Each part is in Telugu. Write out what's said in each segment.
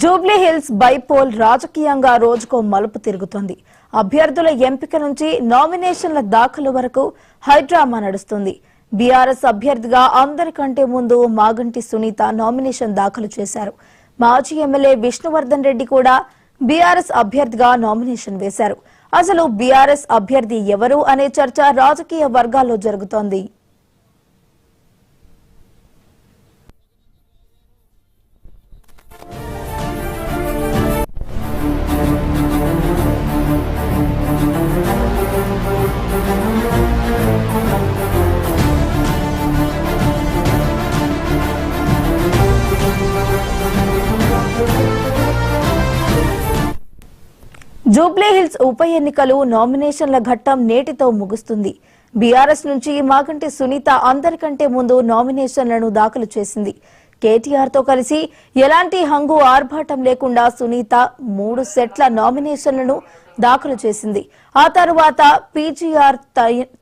జూబ్లీ హిల్స్ బైపోల్ రాజకీయంగా రోజుకో మలుపు తిరుగుతోంది. అభ్యర్థుల ఎంపిక నుంచి నామినేషన్ల దాఖలు వరకు హైడ్రామా నడుస్తుంది. బీఆర్ఎస్ అభ్యర్థిగా అందరికంటే ముందు మాగంటి సునీత నామినేషన్ దాఖలు చేశారు. మాజీ ఎమ్మెల్యే విష్ణువర్ధన్ రెడ్డి కూడా బీఆర్ఎస్ అభ్యర్థిగా నామినేషన్ వేశారు. అసలు బీఆర్ఎస్ అభ్యర్థి ఎవరు అనే చర్చ రాజకీయ వర్గాల్లో జరుగుతోంది. జూబ్లీ హిల్స్ ఉప ఎన్నికలు నామినేషన్ల ఘట్టం నేటితో ముగుస్తుంది. బీఆర్ఎస్ నుంచి మాగంటి సునీత అందరికంటే ముందు నామినేషన్లను దాఖలు చేసింది. కేటీఆర్ తో కలిసి ఎలాంటి హంగు ఆర్భాటం లేకుండా సునీత 3 సెట్ల నామినేషన్లను దాఖలు చేసింది. ఆ తరువాత పీజీఆర్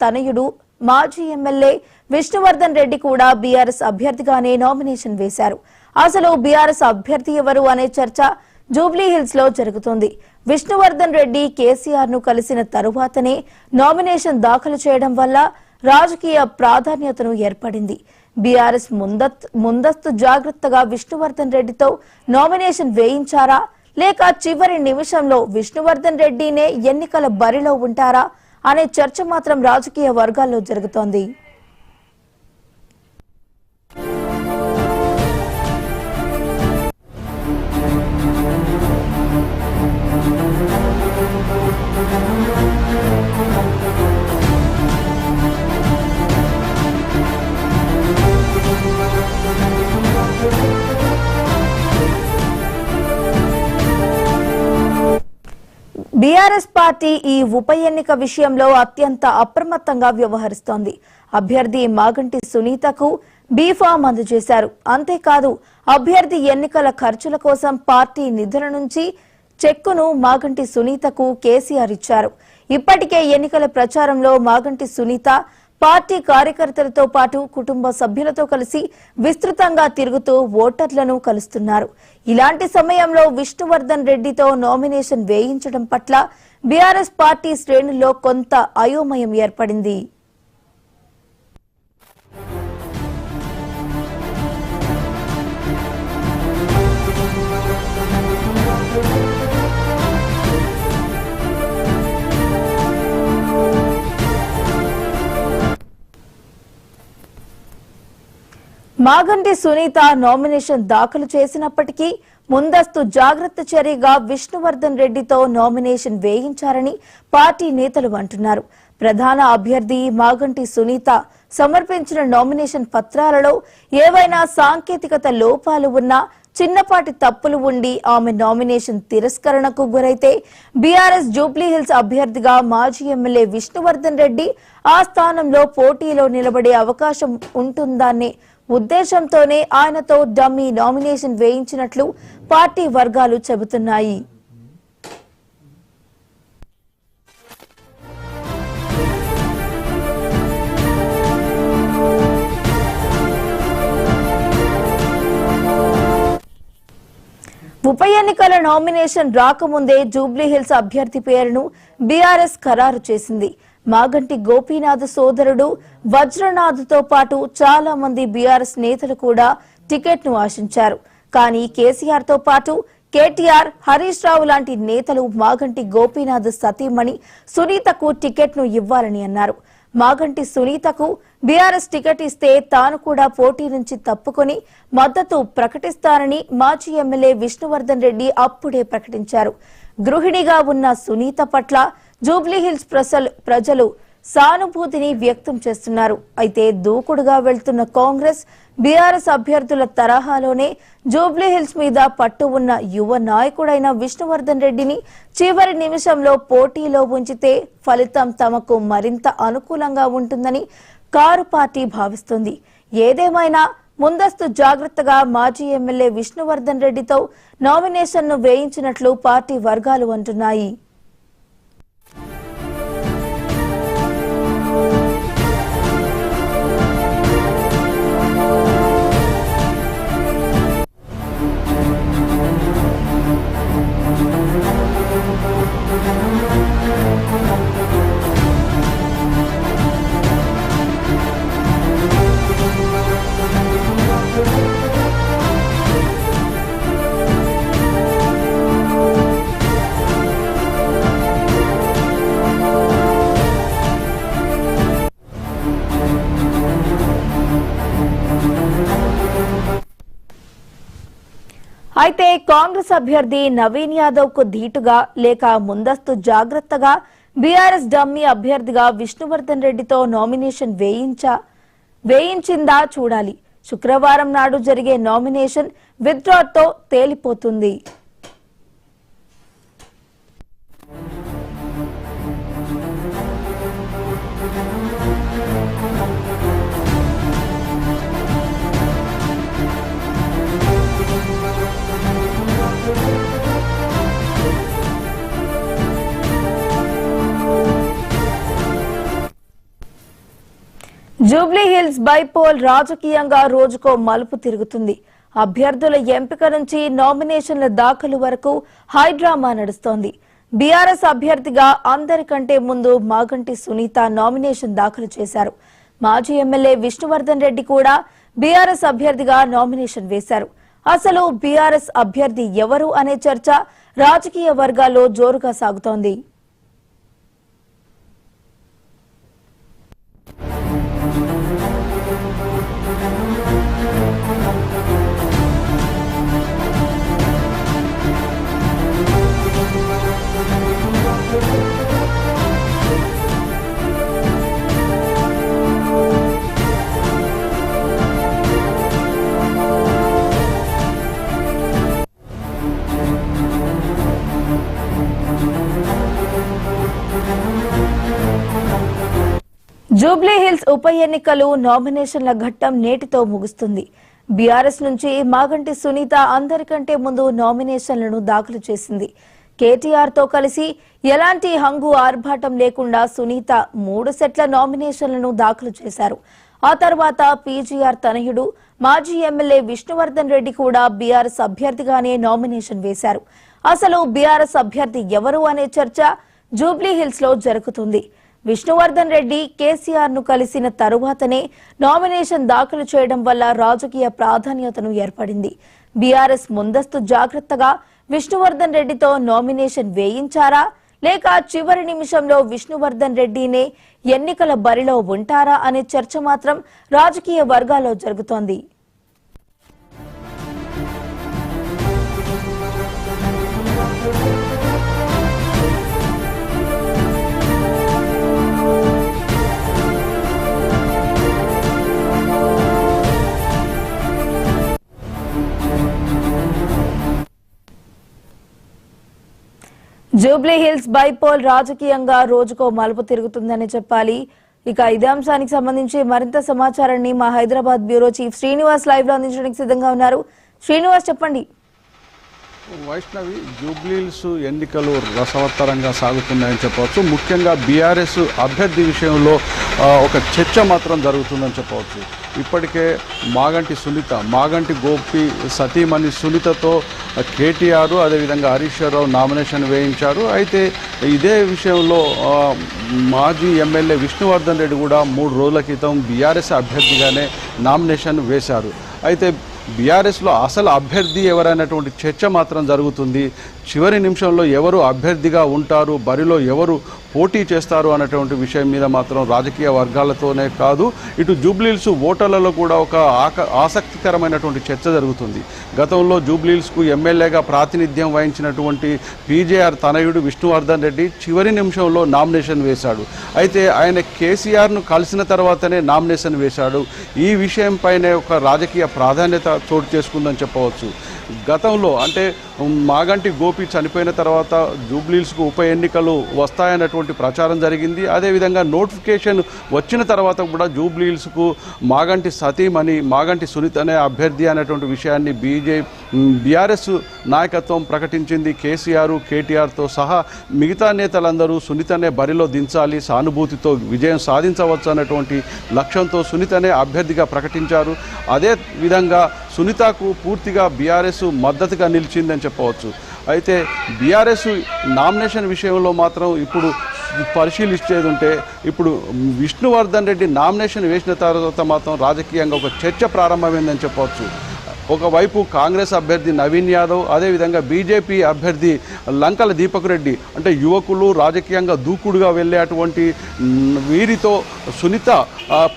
తనయుడు మాజీ ఎమ్మెల్యే విష్ణువర్ధన్ రెడ్డి కూడా బీఆర్ఎస్ అభ్యర్థిగానే నామినేషన్ వేశారు. అసలు బీఆర్ఎస్ అభ్యర్థి ఎవరు అనే చర్చ జూబ్లీ హిల్స్ లో జరుగుతోంది. విష్ణువర్ధన్ రెడ్డి కేసీఆర్ ను కలిసిన తరువాతనే నామినేషన్ దాఖలు చేయడం వల్ల రాజకీయ ప్రాధాన్యతను ఏర్పడింది. బీఆర్ఎస్ ముందస్తు జాగ్రత్తగా విష్ణువర్ధన్ రెడ్డితో నామినేషన్ వేయించారా, లేక చివరి నిమిషంలో విష్ణువర్ధన్ రెడ్డినే ఎన్నికల బరిలో ఉంటారా అనే చర్చ మాత్రం రాజకీయ వర్గాల్లో జరుగుతోంది. బీఆర్ఎస్ పార్టీ ఈ ఉప ఎన్నిక విషయంలో అత్యంత అప్రమత్తంగా వ్యవహరిస్తోంది. అభ్యర్థి మాగంటి సునీతకు బీఫామ్ అందజేశారు. అంతేకాదు అభ్యర్థి ఎన్నికల ఖర్చుల కోసం పార్టీ నిధుల నుంచి చెక్కును మాగంటి సునీతకు కేసీఆర్ ఇచ్చారు. ఇప్పటికే ఎన్నికల ప్రచారంలో మాగంటి సునీత పార్టీ కార్యకర్తలతో పాటు కుటుంబ సభ్యులతో కలిసి విస్తృతంగా తిరుగుతూ ఓటర్లను కలుస్తున్నారు. ఇలాంటి సమయంలో విష్ణువర్ధన్ రెడ్డితో నామినేషన్ వేయించడం పట్ల బీఆర్ఎస్ పార్టీ శ్రేణుల్లో కొంత అయోమయం ఏర్పడింది. మాగంటి సునీత నామినేషన్ దాఖలు చేసినప్పటికీ ముందస్తు జాగ్రత్త చర్యగా విష్ణువర్ధన్ రెడ్డితో నామినేషన్ వేయించారని పార్టీ నేతలు అంటున్నారు. ప్రధాన అభ్యర్థి మాగంటి సునీత సమర్పించిన నామినేషన్ పత్రాలలో ఏవైనా సాంకేతికత లోపాలు ఉన్నా, చిన్నపాటి తప్పులు ఉండి ఆమె నామినేషన్ తిరస్కరణకు గురైతే బీఆర్ఎస్ జూబ్లీ హిల్స్ అభ్యర్థిగా మాజీ ఎమ్మెల్యే విష్ణువర్ధన్ రెడ్డి ఆ స్థానంలో పోటీలో నిలబడే అవకాశం ఉంటుందనే ఉద్దేశంతోనే ఆయనతో డమ్మీ నామినేషన్ వేయించినట్లు పార్టీ వర్గాలు చెబుతున్నాయి. ఉప ఎన్నికల నామినేషన్ రాకముందే జూబ్లీ హిల్స్ అభ్యర్థి పేరును బీఆర్ఎస్ ఖరారు చేసింది. మాగంటి గోపీనాథ్ సోదరుడు వజ్రనాథ్ తో పాటు చాలా మంది బీఆర్ఎస్ నేతలు కూడా టికెట్ ను ఆశించారు. కానీ కేసీఆర్ తో పాటు కేటీఆర్, హరీష్ రావు లాంటి నేతలు మాగంటి గోపీనాథ్ సతీమణి సునీతకు టికెట్ ను ఇవ్వాలని అన్నారు. మాగంటి సునీతకు బీఆర్ఎస్ టికెట్ ఇస్తే తాను కూడా పోటీ నుంచి తప్పుకొని మద్దతు ప్రకటిస్తానని మాజీ ఎమ్మెల్యే విష్ణువర్ధన్ రెడ్డి అప్పుడే ప్రకటించారు. గృహిణిగా ఉన్న సునీత పట్ల జూబ్లీ హిల్స్ ప్రజలు సానుభూతిని వ్యక్తం చేస్తున్నారు. అయితే దూకుడుగా వెళ్తున్న కాంగ్రెస్, బీఆర్ఎస్ అభ్యర్థుల తరహాలోనే జూబ్లీ హిల్స్ మీద పట్టు ఉన్న యువ నాయకుడైన విష్ణువర్ధన్ రెడ్డిని చివరి నిమిషంలో పోటీలో ఉంచితే ఫలితం తమకు మరింత అనుకూలంగా ఉంటుందని కారు పార్టీ భావిస్తుంది. ఏదేమైనా ముందస్తు జాగ్రత్తగా మాజీ ఎమ్మెల్యే విష్ణువర్ధన్ రెడ్డితో నామినేషన్ను వేయించినట్లు పార్టీ వర్గాలు అంటున్నాయి. అయితే కాంగ్రెస్ అభ్యర్థి నవీన్ యాదవ్ కు ధీటుగా లేక ముందస్తు జాగ్రత్తగా బీఆర్ఎస్ డమ్మీ అభ్యర్థిగా విష్ణువర్ధన్ రెడ్డితో నామినేషన్ వేయించిందా చూడాలి. శుక్రవారం నాడు జరిగే నామినేషన్ విత్డ్రాతో తేలిపోతుంది. జూబ్లీ హిల్స్ బైపోల్ రాజకీయంగా రోజుకో మలుపు తిరుగుతుంది. అభ్యర్థుల ఎంపిక నుంచి నామినేషన్ల దాఖలు వరకు హైడ్రామా నడుస్తోంది. బీఆర్ఎస్ అభ్యర్థిగా అందరికంటే ముందు మాగంటి సునీత నామినేషన్ దాఖలు చేశారు. మాజీ ఎమ్మెల్యే విష్ణువర్ధన్ రెడ్డి కూడా బీఆర్ఎస్ అభ్యర్థిగా నామినేషన్ వేశారు. అసలు బీఆర్ఎస్ అభ్యర్థి ఎవరు అనే చర్చ రాజకీయ వర్గాల్లో జోరుగా సాగుతోంది. జూబ్లీ హిల్స్ ఉప ఎన్నికలు నామినేషన్ల ఘట్టం నేటితో ముగుస్తుంది. బీఆర్ఎస్ నుంచి మాగంటి సునీత అందరికంటే ముందు నామినేషన్లను దాఖలు చేసింది. కేటీఆర్ తో కలిసి ఎలాంటి హంగు ఆర్భాటం లేకుండా సునీత 3 సెట్ల నామినేషన్లను దాఖలు చేశారు. ఆ తర్వాత పీజీఆర్ తనయుడు మాజీ ఎమ్మెల్యే విష్ణువర్ధన్ రెడ్డి కూడా బీఆర్ఎస్ అభ్యర్థిగానే నామినేషన్ వేశారు. అసలు బీఆర్ఎస్ అభ్యర్థి ఎవరు అనే చర్చ జూబ్లీ హిల్స్ లో జరుగుతుంది. విష్ణువర్ధన్ రెడ్డి కేసీఆర్ ను కలిసిన తరువాతనే నామినేషన్ దాఖలు చేయడం వల్ల రాజకీయ ప్రాధాన్యతను ఏర్పడింది. బీఆర్ఎస్ ముందస్తు జాగ్రత్తగా విష్ణువర్ధన్ రెడ్డితో నామినేషన్ వేయించారా లేక చివరి నిమిషంలో విష్ణువర్ధన్ రెడ్డినే ఎన్నికల బరిలో ఉంటారా అనే చర్చ మాత్రం రాజకీయ వర్గాల్లో జరుగుతోంది. జూబ్లీ హిల్స్ బైపోల్ రాజకీయంగా రోజుకో మలుపు తిరుగుతుందని చెప్పాలి. ఇక ఇదే అంశానికి సంబంధించి మరింత సమాచారాన్ని మా Hyderabad bureau chief Srinivas live లో అందించడానికి సిద్ధంగా ఉన్నారు. శ్రీనివాస్, చెప్పండి. వైష్ణవి, జూబ్లీహిల్స్ ఎన్నికలు రసవత్తరంగా సాగుతున్నాయని చెప్పవచ్చు. ముఖ్యంగా బీఆర్ఎస్ అభ్యర్థి విషయంలో ఒక చర్చ మాత్రం జరుగుతుందని చెప్పవచ్చు. ఇప్పటికే మాగంటి గోపి సతీమణి సునీతతో కేటీఆర్ అదేవిధంగా హరీష్ రావు నామినేషన్ వేయించారు. అయితే ఇదే విషయంలో మాజీ ఎమ్మెల్యే విష్ణువర్ధన్ రెడ్డి కూడా 3 రోజుల క్రితం బీఆర్ఎస్ అభ్యర్థిగానే నామినేషన్ వేశారు. అయితే బీఆర్ఎస్లో అసలు అభ్యర్థి ఎవరైనటువంటి చర్చ మాత్రం జరుగుతుంది. చివరి నిమిషంలో ఎవరు అభ్యర్థిగా ఉంటారు, బరిలో ఎవరు పోటీ చేస్తారు అన్నటువంటి విషయం మీద మాత్రం రాజకీయ వర్గాలతోనే కాదు, ఇటు జూబ్లీహిల్స్ ఓటర్లలో కూడా ఒక ఆసక్తికరమైనటువంటి చర్చ జరుగుతుంది. గతంలో జూబ్లీహిల్స్కు ఎమ్మెల్యేగా ప్రాతినిధ్యం వహించినటువంటి పీజేఆర్ తనయుడు విష్ణువర్ధన్ రెడ్డి చివరి నిమిషంలో నామినేషన్ వేశాడు. అయితే ఆయన కేసీఆర్ను కలిసిన తర్వాతనే నామినేషన్ వేశాడు. ఈ విషయంపైనే ఒక రాజకీయ ప్రాధాన్యత చోటు చేసుకుందని చెప్పవచ్చు. గతంలో అంటే మాగంటి గోపి చనిపోయిన తర్వాత జూబ్లీహిల్స్కు ఉప ఎన్నికలు వస్తాయన్నటువంటి ప్రచారం జరిగింది. అదేవిధంగా నోటిఫికేషన్ వచ్చిన తర్వాత కూడా జూబ్లీహిల్స్కు మాగంటి సతీమణి మాగంటి సునీత అనే అభ్యర్థి అనేటువంటి విషయాన్ని బీఆర్ఎస్ నాయకత్వం ప్రకటించింది. కేటీఆర్తో సహా మిగతా నేతలందరూ సునీతనే బరిలో దించాలి, సానుభూతితో విజయం సాధించవచ్చు అన్నటువంటి లక్ష్యంతో సునీతనే అభ్యర్థిగా ప్రకటించారు. అదే విధంగా సునీతకు పూర్తిగా బీఆర్ఎస్ మద్దతుగా నిలిచిందని చెప్పవచ్చు. అయితే బీఆర్ఎస్ నామినేషన్ విషయంలో మాత్రం ఇప్పుడు పరిశీలించేది ఉంటే ఇప్పుడు విష్ణువర్ధన్ రెడ్డి నామినేషన్ వేసిన తర్వాత మాత్రం రాజకీయంగా ఒక చర్చ ప్రారంభమైందని చెప్పవచ్చు. ఒకవైపు కాంగ్రెస్ అభ్యర్థి నవీన్ యాదవ్, అదేవిధంగా బీజేపీ అభ్యర్థి లంకల దీపక్ రెడ్డి, అంటే యువకులు రాజకీయంగా దూకుడుగా వెళ్ళేటువంటి వీరితో సునీత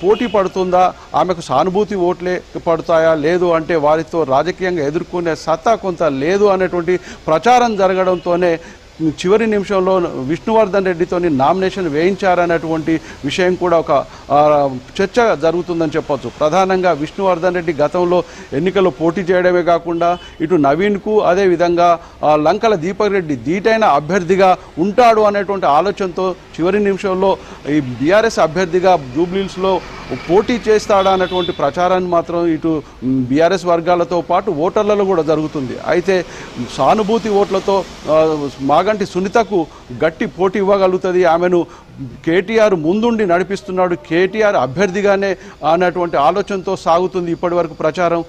పోటీ పడుతుందా, ఆమెకు సానుభూతి ఓట్లే పడతాయా, లేదు అంటే వారితో రాజకీయంగా ఎదుర్కొనే సత్తా కొంత లేదు అనేటువంటి ప్రచారం జరగడంతోనే చివరి నిమిషంలో విష్ణువర్ధన్ రెడ్డితోని నామినేషన్ వేయించారనేటువంటి విషయం కూడా ఒక చర్చ జరుగుతుందని చెప్పొచ్చు. ప్రధానంగా విష్ణువర్ధన్ రెడ్డి గతంలో ఎన్నికల్లో పోటీ చేయడమే కాకుండా ఇటు నవీన్కు అదేవిధంగా లంకల దీపక్ రెడ్డి ధీటైన అభ్యర్థిగా ఉంటాడు అనేటువంటి ఆలోచనతో చివరి నిమిషంలో ఈ బీఆర్ఎస్ అభ్యర్థిగా జూబ్లీహిల్స్లో పోటీ చేస్తాడా అన్నటువంటి ప్రచారాన్ని మాత్రం ఇటు బీఆర్ఎస్ వర్గాలతో పాటు ఓటర్లలో కూడా జరుగుతుంది. అయితే సానుభూతి ఓట్లతో మాగంటి సునీతకు గట్టి పోటీ ఇవ్వగలుగుతుంది, ఆమెను కేటీఆర్ ముందుండి నడిపిస్తున్నాడు, కేటీఆర్ అభ్యర్థిగానే అన్నటువంటి ఆలోచనతో సాగుతుంది ఇప్పటి వరకు ప్రచారం.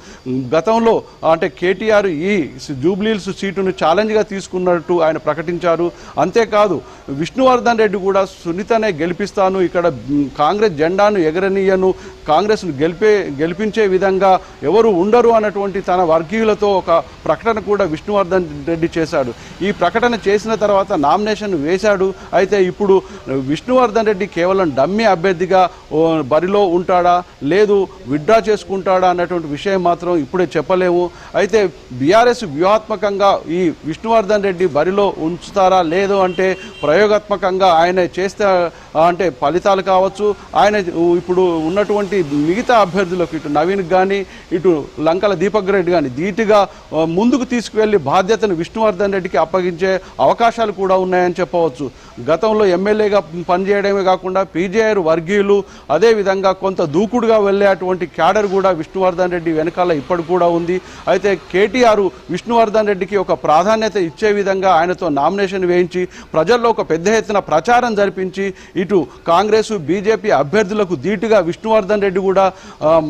గతంలో అంటే కేటీఆర్ ఈ జూబ్లీహిల్స్ సీటును ఛాలెంజ్గా తీసుకున్నట్టు ఆయన ప్రకటించారు. అంతేకాదు విష్ణువర్ధన్ రెడ్డి కూడా సునీతనే గెలిపిస్తాను, ఇక్కడ కాంగ్రెస్ జెండాను ఎగరనీయను, కాంగ్రెస్ను గెలిపించే విధంగా ఎవరు ఉండరు అన్నటువంటి తన వర్గీయులతో ఒక ప్రకటన కూడా విష్ణువర్ధన్ రెడ్డి చేశాడు. ఈ ప్రకటన చేసిన తర్వాత నామినేషన్ వేశాడు. అయితే ఇప్పుడు విష్ణువర్ధన్ రెడ్డి కేవలం డమ్మీ అభ్యర్థిగా బరిలో ఉంటాడా, లేదు విత్డ్రా చేసుకుంటాడా అన్నటువంటి విషయం మాత్రం ఇప్పుడే చెప్పలేము. అయితే బీఆర్ఎస్ వ్యూహాత్మకంగా ఈ విష్ణువర్ధన్ రెడ్డి బరిలో ఉంచుతారా, లేదు అంటే ప్రయోగాత్మకంగా ఆయన చేస్తే అంటే ఫలితాలు కావచ్చు, ఆయన ఇప్పుడు ఉన్నటువంటి మిగతా అభ్యర్థులకు ఇటు నవీన్ కానీ ఇటు లంకల దీపక్ రెడ్డి కానీ ధీటుగా ముందుకు తీసుకువెళ్ళి బాధ్యతను విష్ణువర్ధన్ రెడ్డికి అప్పగించే అవకాశాలు కూడా ఉన్నాయని చెప్పవచ్చు. గతంలో ఎమ్మెల్యేగా పనిచేయడమే కాకుండా పీజేఆర్ వర్గీయులు అదేవిధంగా కొంత దూకుడుగా వెళ్ళేటువంటి క్యాడర్ కూడా విష్ణువర్ధన్ రెడ్డి వెనకాల ఇప్పటి కూడా ఉంది. అయితే కేటీఆర్ విష్ణువర్ధన్ రెడ్డికి ఒక ప్రాధాన్యత ఇచ్చే విధంగా ఆయనతో నామినేషన్ వేయించి ప్రజల్లో ఒక పెద్ద ఎత్తున ప్రచారం జరిపించి ఇటు కాంగ్రెస్ బీజేపీ అభ్యర్థులకు ధీటుగా విష్ణువర్ధన్ రెడ్డి కూడా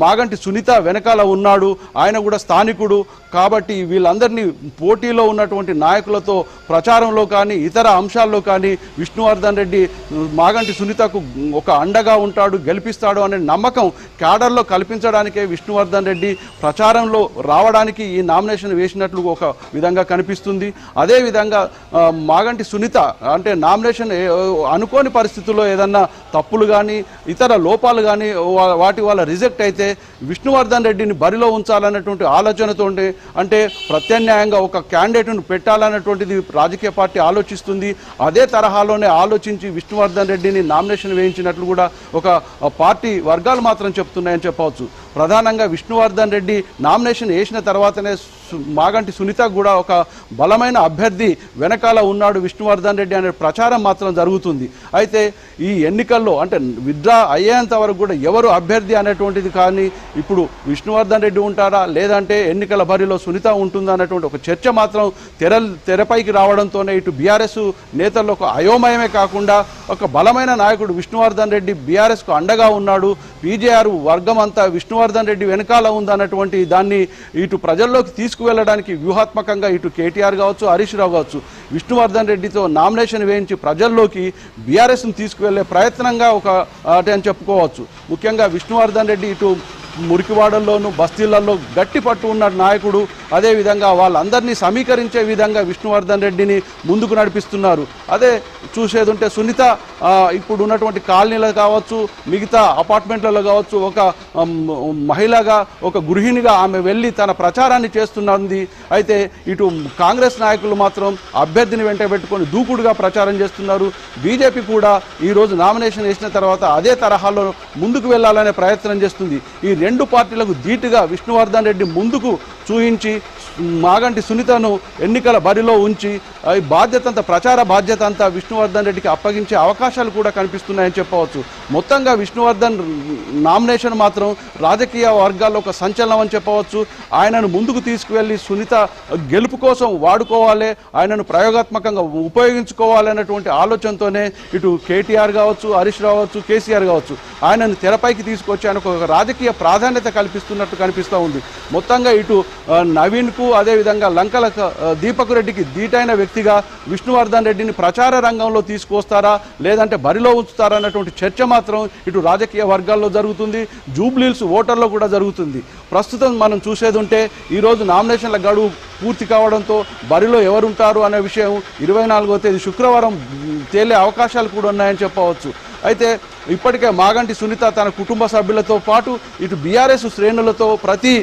మాగంటి సునీత వెనకాల ఉన్నాడు, ఆయన కూడా స్థానికుడు కాబట్టి వీళ్ళందరినీ పోటీలో ఉన్నటువంటి నాయకులతో ప్రచారంలో కానీ ఇతర అంశాల్లో కానీ విష్ణువర్ధన్ రెడ్డి మాగంటి సునీతకు ఒక అండగా ఉంటాడు, గెలిపిస్తాడు అనే నమ్మకం క్యాడర్లో కల్పించడానికే విష్ణువర్ధన్ రెడ్డి ప్రచారంలో రావడానికి ఈ నామినేషన్ వేసినట్లు ఒక విధంగా కనిపిస్తుంది. అదేవిధంగా మాగంటి సునీత అంటే నామినేషన్ అనుకోని పరిస్థితుల్లో ఏదన్నా తప్పులు కానీ ఇతర లోపాలు కానీ వాటి వల్ల రిజెక్ట్ అయితే విష్ణువర్ధన్ రెడ్డిని బరిలో ఉంచాలన్నటువంటి ఆలోచనతో అంటే ప్రత్యామ్నాయంగా ఒక క్యాండిడేట్ను పెట్టాలన్నటువంటిది రాజకీయ పార్టీ ఆలోచిస్తుంది. అదే తరహాలోనే ఆలోచించి విష్ణువర్ధన్ రెడ్డిని నామినేషన్ వేయించినట్లు కూడా ఒక పార్టీ వర్గాలు మాత్రం చెప్తున్నాయని చెప్పవచ్చు. ప్రధానంగా విష్ణువర్ధన్ రెడ్డి నామినేషన్ వేసిన తర్వాతనే మాగంటి సునీత కూడా ఒక బలమైన అభ్యర్థి వెనకాల ఉన్నాడు విష్ణువర్ధన్ రెడ్డి అనే ప్రచారం మాత్రం జరుగుతుంది. అయితే ఈ ఎన్నికల్లో అంటే విత్డ్రా అయ్యేంత వరకు కూడా ఎవరు అభ్యర్థి అనేటువంటిది కానీ ఇప్పుడు విష్ణువర్ధన్ రెడ్డి ఉంటారా లేదంటే ఎన్నికల బరిలో సునీత ఉంటుందా అనేటువంటి ఒక చర్చ మాత్రం తెరపైకి రావడంతోనే ఇటు బీఆర్ఎస్ నేతల్లో ఒక అయోమయమే కాకుండా ఒక బలమైన నాయకుడు విష్ణువర్ధన్ రెడ్డి బీఆర్ఎస్కు అండగా ఉన్నాడు, పీజేఆర్ వర్గం అంతా విష్ణువర్ధన్ రెడ్డి వెనకాల ఉందన్నటువంటి దాన్ని ఇటు ప్రజల్లోకి తీసుకువెళ్ళడానికి వ్యూహాత్మకంగా ఇటు కేటీఆర్ కావచ్చు హరీష్ రావు కావచ్చు విష్ణువర్ధన్ రెడ్డితో నామినేషన్ వేయించి ప్రజల్లోకి బీఆర్ఎస్ను తీసుకువెళ్లే ప్రయత్నంగా ఒక అని చెప్పుకోవచ్చు. ముఖ్యంగా విష్ణువర్ధన్ రెడ్డి ఇటు మురికివాడల్లోనూ బస్తీలలో గట్టి పట్టు ఉన్న నాయకుడు, అదేవిధంగా వాళ్ళందరినీ సమీకరించే విధంగా విష్ణువర్ధన్ రెడ్డిని ముందుకు నడిపిస్తున్నారు. అదే చూసేది ఉంటే సునీత ఇప్పుడు ఉన్నటువంటి కాలనీలు కావచ్చు మిగతా అపార్ట్మెంట్లలో కావచ్చు ఒక మహిళగా ఒక గృహిణిగా ఆమె వెళ్ళి తన ప్రచారాన్ని చేస్తున్నది. అయితే ఇటు కాంగ్రెస్ నాయకులు మాత్రం అభ్యర్థిని వెంట పెట్టుకొని దూకుడుగా ప్రచారం చేస్తున్నారు. బీజేపీ కూడా ఈరోజు నామినేషన్ వేసిన తర్వాత అదే తరహాలో ముందుకు వెళ్ళాలనే ప్రయత్నం చేస్తుంది. ఈ రెండు పార్టీలకు ధీటుగా విష్ణువర్ధన్ రెడ్డి ముందుకు చూయించి మాగంటి సునీతను ఎన్నికల బరిలో ఉంచి ఈ బాధ్యత అంతా ప్రచార బాధ్యత అంతా విష్ణువర్ధన్ రెడ్డికి అప్పగించే అవకాశాలు కూడా కనిపిస్తున్నాయని చెప్పవచ్చు. మొత్తంగా విష్ణువర్ధన్ నామినేషన్ మాత్రం రాజకీయ వర్గాల్లో ఒక సంచలనం అని చెప్పవచ్చు. ఆయనను ముందుకు తీసుకువెళ్ళి సునీత గెలుపు కోసం వాడుకోవాలి, ఆయనను ప్రయోగాత్మకంగా ఉపయోగించుకోవాలి అన్నటువంటి ఆలోచనతోనే ఇటు కేటీఆర్ కావచ్చు హరీష్ రావు కావచ్చు కేసీఆర్ కావచ్చు ఆయనను తెరపైకి తీసుకొచ్చి ఆయనకు ఒక రాజకీయ ప్రాధాన్యత కల్పిస్తున్నట్టు కనిపిస్తూ ఉంది. మొత్తంగా ఇటు నవీన్కు అదేవిధంగా లంకల దీపక్ రెడ్డికి దీటైన వ్యక్తిగా విష్ణువర్ధన్ రెడ్డిని ప్రచార రంగంలో తీసుకొస్తారా లేదంటే బరిలో ఉంచుతారా అన్నటువంటి చర్చ మాత్రం ఇటు రాజకీయ వర్గాల్లో జరుగుతుంది, జూబ్లీహిల్స్ ఓటర్లో కూడా జరుగుతుంది. ప్రస్తుతం మనం చూసేది ఉంటే ఈరోజు నామినేషన్ల గడువు పూర్తి కావడంతో బరిలో ఎవరుంటారు అనే విషయం 24వ తేదీ శుక్రవారం తేలే అవకాశాలు కూడా ఉన్నాయని చెప్పవచ్చు. అయితే ఇప్పటికే మాగంటి సునీత తన కుటుంబ సభ్యులతో పాటు ఇటు బీఆర్ఎస్ శ్రేణులతో ప్రతి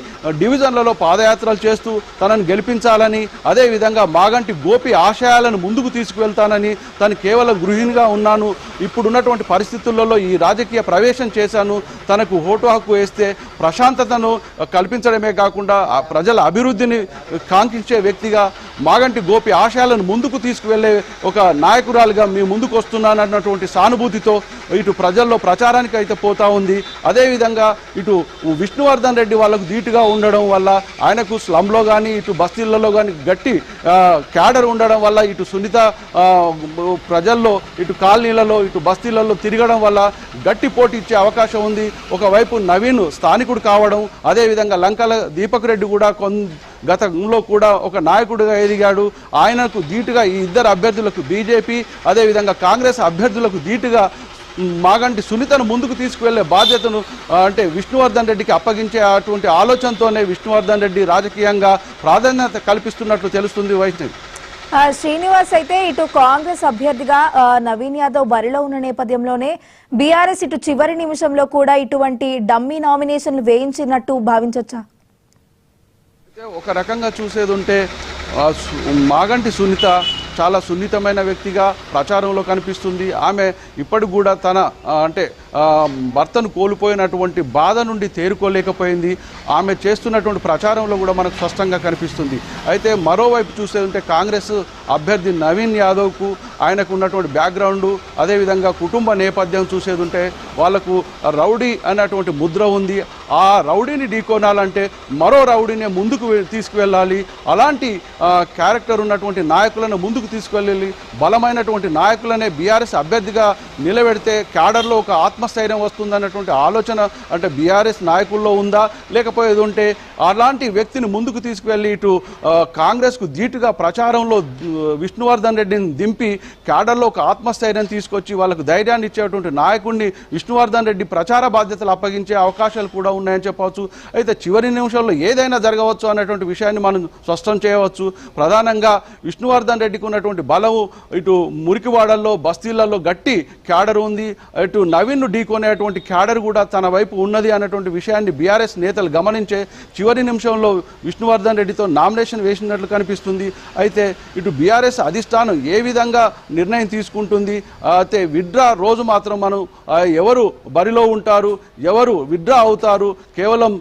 డివిజన్లలో పాదయాత్రలు చేస్తూ తనను గెలిపించాలని, అదేవిధంగా మాగంటి గోపి ఆశయాలను ముందుకు తీసుకువెళ్తానని, తను కేవలం గృహిణిగా ఉన్నాను, ఇప్పుడున్నటువంటి పరిస్థితులలో ఈ రాజకీయ ప్రవేశం చేశాను, తనకు ఓటు హక్కు వేస్తే ప్రశాంతతను కల్పించడమే కాకుండా ప్రజల అభివృద్ధిని కాంక్షించే వ్యక్తిగా మాగంటి గోపి ఆశయాలను ముందుకు తీసుకువెళ్లే ఒక నాయకురాలుగా మీ ముందుకు వస్తున్నానన్నటువంటి సానుభూతితో ఇటు ప్రజల్లో ప్రచారానికి అయితే పోతా ఉంది. అదేవిధంగా ఇటు విష్ణువర్ధన్ రెడ్డి వాళ్ళకు ధీటుగా ఉండడం వల్ల ఆయనకు స్లంలో కానీ ఇటు బస్తీలలో కానీ గట్టి క్యాడర్ ఉండడం వల్ల ఇటు సునీత ప్రజల్లో ఇటు కాలనీలలో ఇటు బస్తీలలో తిరగడం వల్ల గట్టి పోటీ ఇచ్చే అవకాశం ఉంది. ఒకవైపు నవీన్ స్థానికుడు కావడం, అదేవిధంగా లంకల దీపక్ రెడ్డి కూడా గతంలో కూడా ఒక నాయకుడిగా ఎదిగాడు. ఆయనకు ధీటుగా ఈ ఇద్దరు అభ్యర్థులకు బీజేపీ అదేవిధంగా కాంగ్రెస్ అభ్యర్థులకు ధీటుగా మాగంటి సునీతను ముందుకు తీసుకువెళ్లే బాధ్యతను అంటే విష్ణువర్ధన్ రెడ్డికి అప్పగించే అటువంటి ఆలోచనతోనే విష్ణువర్ధన్ రెడ్డి రాజకీయంగా ప్రాధాన్యత కల్పిస్తున్నట్లు తెలుస్తుంది. వైష్ణవి శ్రీనివాస్, అయితే ఇటు కాంగ్రెస్ అభ్యర్థిగా నవీన్ యాదవ్ బరిలో ఉన్న నేపథ్యంలోనే బీఆర్ఎస్ ఇటు చివరి నిమిషంలో కూడా ఇటువంటి డమ్మీ నామినేషన్లు వేయించినట్టు భావించొచ్చా? ఒక రకంగా చూసేది ఉంటే మాగంటి సునీత చాలా సున్నితమైన వ్యక్తిగా ప్రచారంలో కనిపిస్తుంది. ఆమె ఇప్పటికి కూడా తన అంటే భర్తను కోల్పోయినటువంటి బాధ నుండి తేరుకోలేకపోయింది. ఆమె చేస్తున్నటువంటి ప్రచారంలో కూడా మనకు స్పష్టంగా కనిపిస్తుంది. అయితే మరోవైపు చూసేదంటే కాంగ్రెస్ అభ్యర్థి నవీన్ యాదవ్కు ఆయనకు ఉన్నటువంటి బ్యాక్గ్రౌండు అదేవిధంగా కుటుంబ నేపథ్యం చూసేది ఉంటే వాళ్లకు రౌడీ అన్నటువంటి ముద్ర ఉంది. ఆ రౌడీని ఢీకొనాలంటే మరో రౌడీనే ముందుకు తీసుకువెళ్ళాలి. అలాంటి క్యారెక్టర్ ఉన్నటువంటి నాయకులను ముందుకు తీసుకువెళ్ళి బలమైనటువంటి నాయకులనే బీఆర్ఎస్ అభ్యర్థిగా నిలబెడితే క్యాడర్లో ఒక ఆత్మస్థైర్యం వస్తుందన్నటువంటి ఆలోచన అంటే బీఆర్ఎస్ నాయకుల్లో ఉందా, లేకపోయేది ఉంటే అలాంటి వ్యక్తిని ముందుకు తీసుకువెళ్ళి ఇటు కాంగ్రెస్కు ధీటుగా ప్రచారంలో విష్ణువర్ధన్ రెడ్డిని దింపి క్యాడర్లో ఒక ఆత్మస్థైర్యం తీసుకొచ్చి వాళ్ళకు ధైర్యాన్ని ఇచ్చేటువంటి నాయకుడిని విష్ణువర్ధన్ రెడ్డి ప్రచార బాధ్యతలు అప్పగించే అవకాశాలు కూడా ఉన్నాయని చెప్పవచ్చు. అయితే చివరి నిమిషంలో ఏదైనా జరగవచ్చు అన్నటువంటి విషయాన్ని మనం స్పష్టం చేయవచ్చు. ప్రధానంగా విష్ణువర్ధన్ రెడ్డికి ఉన్నటువంటి బలము ఇటు మురికివాడల్లో బస్తీలలో గట్టి క్యాడర్ ఉంది, ఇటు నవీన్ను ఢీకొనేటువంటి క్యాడర్ కూడా తన వైపు ఉన్నది అన్నటువంటి విషయాన్ని బీఆర్ఎస్ నేతలు గమనించే చివరి నిమిషంలో విష్ణువర్ధన్ రెడ్డితో నామినేషన్ వేసినట్లు కనిపిస్తుంది. అయితే ఇటు బీఆర్ఎస్ అధిష్టానం ఏ విధంగా నిర్ణయం తీసుకుంటుంది, అయితే విత్డ్రా రోజు మాత్రం మనం ఎవరు బరిలో ఉంటారు, ఎవరు విత్డ్రా అవుతారు, కేవలం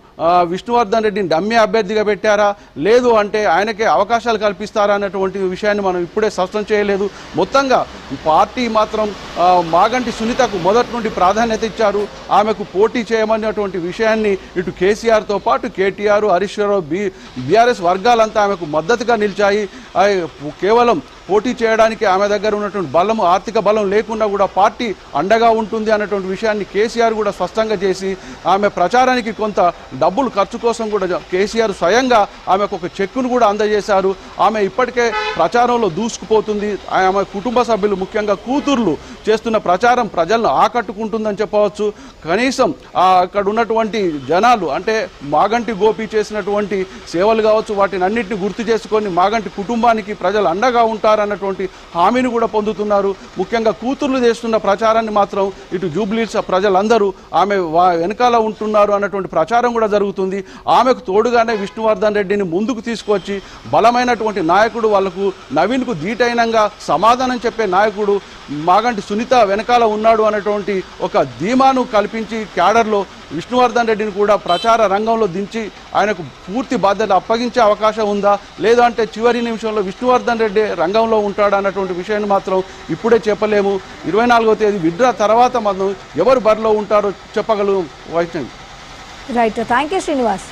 విష్ణువర్ధన్ రెడ్డిని డమ్మీ అభ్యర్థిగా పెట్టారా లేదు అంటే ఆయనకే అవకాశాలు కల్పిస్తారా అన్నటువంటి విషయాన్ని మనం ఇప్పుడే స్పష్టం చేయలేదు. మొత్తంగా పార్టీ మాత్రం మాగంటి సునీతకు మొదటి నుండి ప్రాధాన్యత ఇచ్చారు. ఆమెకు పోటీ చేయమన్నటువంటి విషయాన్ని ఇటు కేసీఆర్తో పాటు కేటీఆర్ హరీష్ రావు బీఆర్ఎస్ వర్గాలంతా ఆమెకు మద్దతుగా నిలిచాయి. కేవలం పోటీ చేయడానికి ఆమె దగ్గర ఉన్నటువంటి బలం ఆర్థిక బలం లేకుండా కూడా పార్టీ అండగా ఉంటుంది అన్నటువంటి విషయాన్ని కేసీఆర్ కూడా స్పష్టంగా చేసి ఆమె ప్రచారానికి కొంత డబ్బులు ఖర్చు కోసం కూడా కేసీఆర్ స్వయంగా ఆమెకు ఒక చెక్కును కూడా అందజేశారు. ఆమె ఇప్పటికే ప్రచారంలో దూసుకుపోతుంది. ఆమె కుటుంబ సభ్యులు ముఖ్యంగా కూతుర్లు చేస్తున్న ప్రచారం ప్రజలను ఆకట్టుకుంటుందని చెప్పవచ్చు. కనీసం అక్కడ ఉన్నటువంటి జనాలు అంటే మాగంటి గోపి చేసినటువంటి సేవలు కావచ్చు వాటిని అన్నింటినీ గుర్తు చేసుకొని మాగంటి కుటుంబానికి ప్రజలు అండగా ఉంటారు అన్నటువంటి హామీని కూడా పొందుతున్నారు. ముఖ్యంగా కూతుర్లు చేస్తున్న ప్రచారాన్ని మాత్రం ఇటు జూబ్లీహిల్స్ ప్రజలందరూ ఆమె వెనకాల ఉంటున్నారు అన్నటువంటి ప్రచారం కూడా జరుగుతుంది. ఆమెకు తోడుగానే విష్ణువర్ధన్ రెడ్డిని ముందుకు తీసుకొచ్చి బలమైనటువంటి నాయకుడు వాళ్లకు నవీన్కు ధీటైనంగా సమాధానం చెప్పే నాయకుడు మాగంటి సునీత వెనకాల ఉన్నాడు అనేటువంటి ఒక ధీమాను కల్పించి క్యాడర్లో విష్ణువర్ధన్ రెడ్డిని కూడా ప్రచార రంగంలో దించి ఆయనకు పూర్తి బాధ్యత అప్పగించే అవకాశం ఉందా లేదంటే చివరి నిమిషంలో విష్ణువర్ధన్ రెడ్డి రంగంలో ఉంటాడా అన్నటువంటి విషయాన్ని మాత్రం ఇప్పుడే చెప్పలేము. 24వ తేదీ విత్డ్రా తర్వాత మనం ఎవరు బరిలో ఉంటారో చెప్పగలరు. Vaishnavi. Right, thank you Srinivas.